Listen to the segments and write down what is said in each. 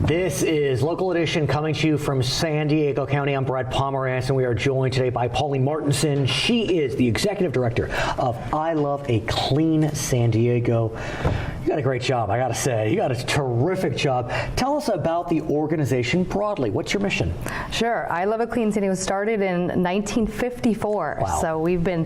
This is Local Edition coming to you from San Diego County. I'm Brad Pomerance, and we are joined today by Pauline Martinson. She is the Executive Director of I Love a Clean San Diego. You got a great job, I got to say. You got a terrific job. Tell us about the organization broadly. What's your mission? Sure. I Love a Clean San Diego started in 1954. Wow. So we've been,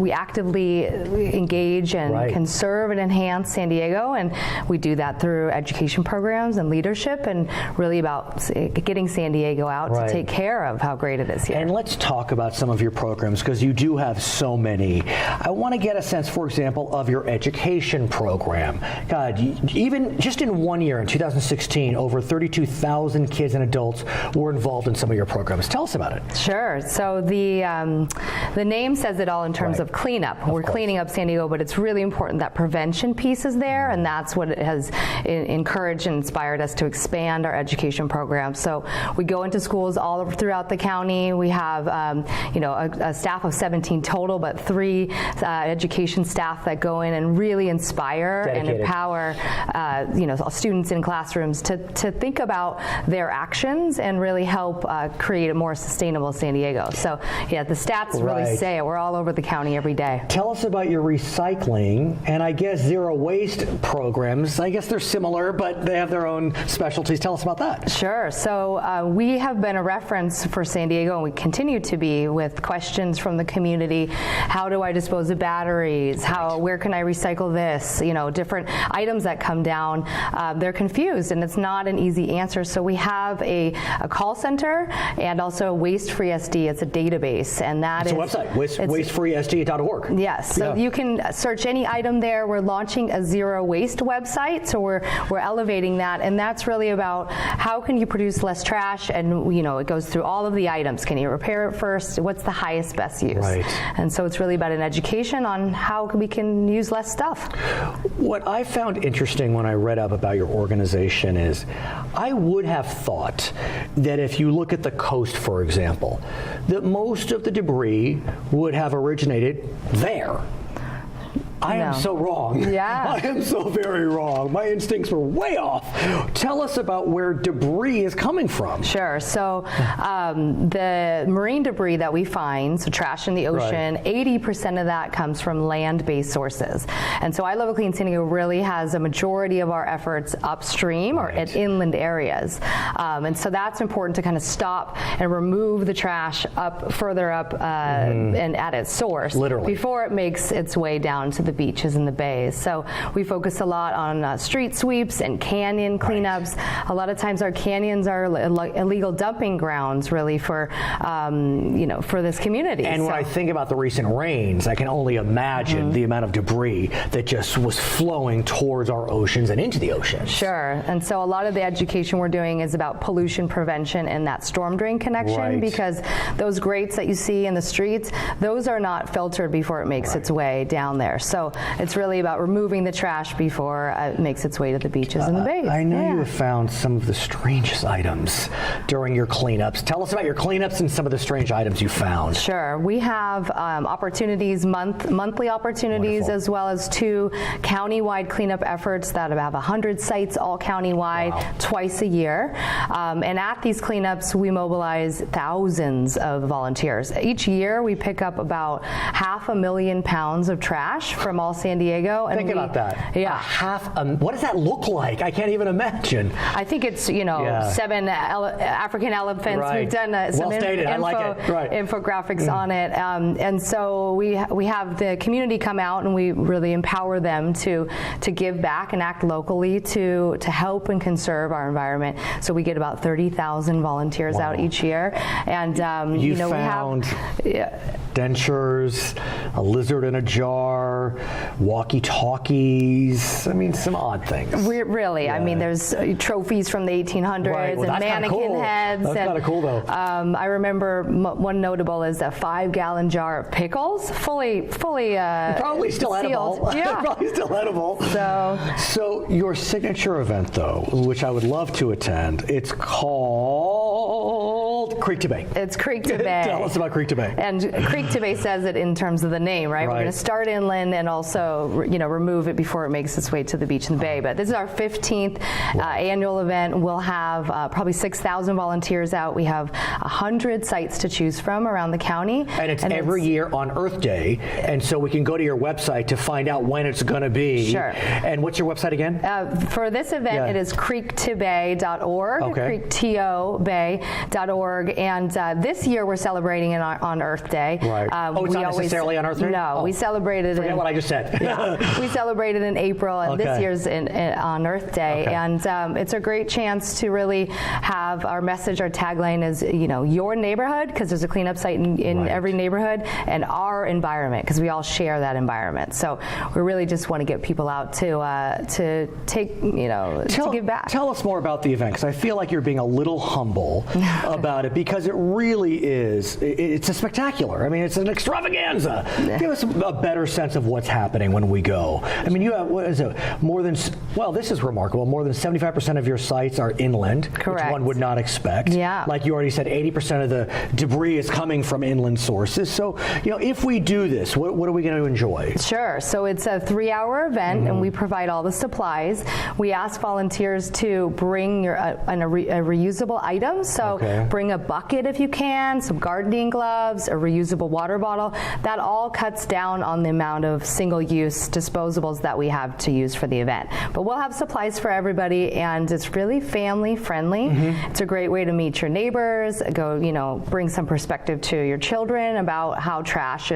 we actively engage and conserve and enhance San Diego, and we do that through education programs and leadership, and really about getting San Diego out to take care of how great it is here. And let's talk about some of your programs, because you do have so many. I want to get a sense, for example, of your education program. God, even just in 1 year, in 2016, over 32,000 kids and adults were involved in some of your programs. Tell us about it. Sure. So the name says it all in terms of cleanup. We're cleaning up San Diego, but it's really important that prevention piece is there, and that's what it has encouraged and inspired us to expand our education program. So we go into schools all over throughout the county. We have a staff of 17 total, but 3 education staff that go in and really inspire and empower students in classrooms to think about their actions and really help create a more sustainable San Diego. So yeah, the stats really say it. We're all over the county every day. Tell us about your recycling and I guess zero waste programs. I guess they're similar, but they have their own specialties. Tell us about that. Sure. So we have been a reference for San Diego, and we continue to be, with questions from the community. How do I dispose of batteries? Where can I recycle this? Different items that come down. They're confused, and it's not an easy answer. So we have a call center and also Waste Free SD. It's a database, and that is a website, wastefreesd.org. Yes. So you can search any item there. We're launching a zero waste website, so we're elevating that, and that's really about how can you produce less trash, and it goes through all of the items. Can you repair it first? What's the highest, best use? Right. And so it's really about an education on how we can use less stuff. What I found interesting when I read up about your organization is I would have thought that if you look at the coast, for example, that most of the debris would have originated there. I am so wrong. Yeah. I am so very wrong. My instincts were way off. Tell us about where debris is coming from. Sure. So the marine debris that we find, so trash in the ocean, 80% of that comes from land-based sources. And so I Love a Clean San Diego really has a majority of our efforts upstream or at inland areas. And so that's important to kind of stop and remove the trash further up and at its source. Literally. Before it makes its way down to the beaches and the bays. So we focus a lot on street sweeps and canyon cleanups. A lot of times our canyons are illegal dumping grounds, really, for for this community. And when I think about the recent rains, I can only imagine the amount of debris that just was flowing towards our oceans and into the oceans. Sure. And so a lot of the education we're doing is about pollution prevention and that storm drain connection, because those grates that you see in the streets, those are not filtered before it makes its way down there. So it's really about removing the trash before it makes its way to the beaches and the bays. I know you have found some of the strangest items during your cleanups. Tell us about your cleanups and some of the strange items you found. Sure. We have opportunities, monthly opportunities, as well as 2 county-wide cleanup efforts that have 100 sites all county-wide twice a year. And at these cleanups, we mobilize thousands of volunteers. Each year, we pick up about 500,000 pounds of trash from all San Diego. And Think about that. Yeah. What does that look like? I can't even imagine. I think it's, 7 African elephants. We've done some infographics on it. And so we have the community come out, and we really empower them to give back and act locally to help and conserve our environment. So we get about 30,000 volunteers out each year. And we found dentures, a lizard in a jar, walkie-talkies. I mean, some odd things. I mean, there's trophies from the 1800s and mannequin heads. That's kind of cool, though. I remember one notable is a 5-gallon jar of pickles, fully probably still sealed. Edible. Yeah. Probably still edible. So your signature event, though, which I would love to attend, it's called Creek to Bay. It's Creek to Bay. Tell us about Creek to Bay. And Creek to Bay says it in terms of the name, right? We're going to start inland and also, remove it before it makes its way to the beach and the bay. But this is our 15th annual event. We'll have probably 6,000 volunteers out. We have 100 sites to choose from around the county. And it's every year on Earth Day. And so we can go to your website to find out when it's going to be. Sure. And what's your website again? For this event, it is creektobay.org, creektobay.org. And this year we're celebrating it on Earth Day. Right. It's not necessarily on Earth Day? No, we celebrated Forget what I just said. We celebrated in April, and this year's on Earth Day. Okay. And it's a great chance to really have our message, our tagline is, your neighborhood, because there's a cleanup site in every neighborhood, and our environment, because we all share that environment. So we really just want to get people out to take, to give back. Tell us more about the event, because I feel like you're being a little humble about it, because it really is. It's a spectacular. I mean, it's an extravaganza. Give us a better sense of what's happening when we go. I mean, you have, what is it, this is remarkable, more than 75% of your sites are inland, Correct. which one would not expect. Yeah. Like you already said, 80% of the debris is coming from inland sources. So, if we do this, what are we going to enjoy? Sure. So it's a 3-hour event, and we provide all the supplies. We ask volunteers to bring a reusable item. So bring a bucket if you can, some gardening gloves, a reusable water bottle. That all cuts down on the amount of single-use disposables that we have to use for the event. But we'll have supplies for everybody, and it's really family-friendly. It's a great way to meet your neighbors, bring some perspective to your children about how trash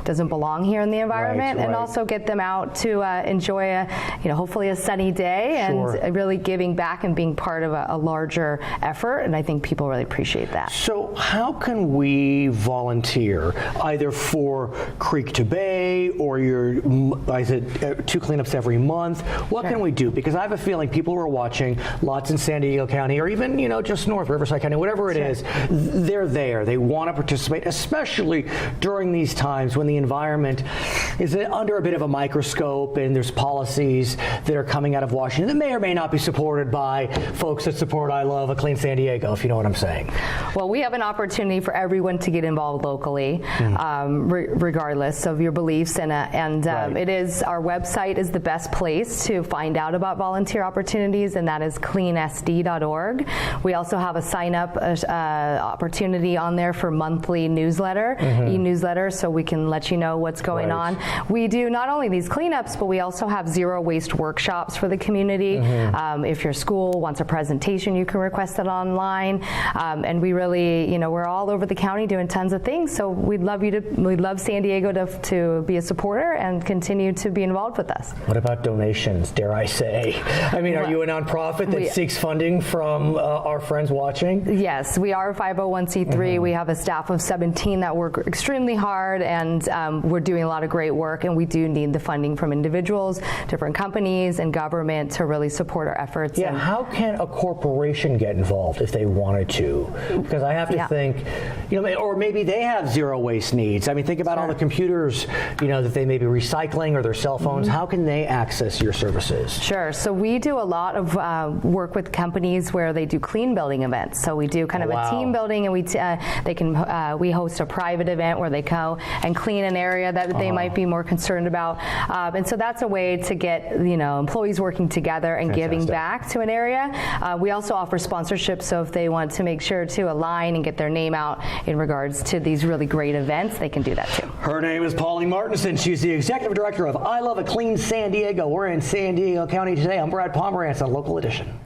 doesn't belong here in the environment, and also get them out to enjoy hopefully a sunny day, and really giving back and being part of a larger effort. And I think people really appreciate that. So how can we volunteer either for Creek to Bay or your 2 cleanups every month? What can we do? Because I have a feeling people who are watching, lots in San Diego County, or even just north, Riverside County, whatever it is, they're there. They want to participate, especially during these times when the environment is under a bit of a microscope, and there's policies that are coming out of Washington that may or may not be supported by folks that support I Love a Clean San Diego, if you know what I'm saying. Well, we have an opportunity for everyone to get involved locally, regardless of your beliefs, and it is, our website is the best place to find out about volunteer opportunities, and that is cleansd.org. We also have a sign-up opportunity on there for monthly newsletter, e-newsletter, so we can let you know what's going on. We do not only these cleanups, but we also have zero waste workshops for the community. If your school wants a presentation, you can request it online. And we really, we're all over the county doing tons of things. So we'd love San Diego to be a supporter and continue to be involved with us. What about donations, dare I say? I mean, are you a nonprofit that seeks funding from our friends watching? Yes, we are a 501c3. We have a staff of 17 that work extremely hard, and we're doing a lot of great work, and we do need the funding from individuals, different companies, and government to really support our efforts. Yeah, how can a corporation get involved if they wanted to? Because I have to think, or maybe they have zero waste needs. I mean, think about all the computers, that they may be recycling, or their cell phones. How can they access your services? Sure. So we do a lot of work with companies where they do clean building events. So we do kind of a team building, and we host a private event where they go and clean an area that they might be more concerned about. And so that's a way to get employees working together and giving back to an area. We also offer sponsorship, so if they want to make sure to align and get their name out in regards to these really great events, they can do that too. Her name is Pauline Martinson. She's the executive director of I Love a Clean San Diego. We're in San Diego County today. I'm Brad Pomerance on Local Edition.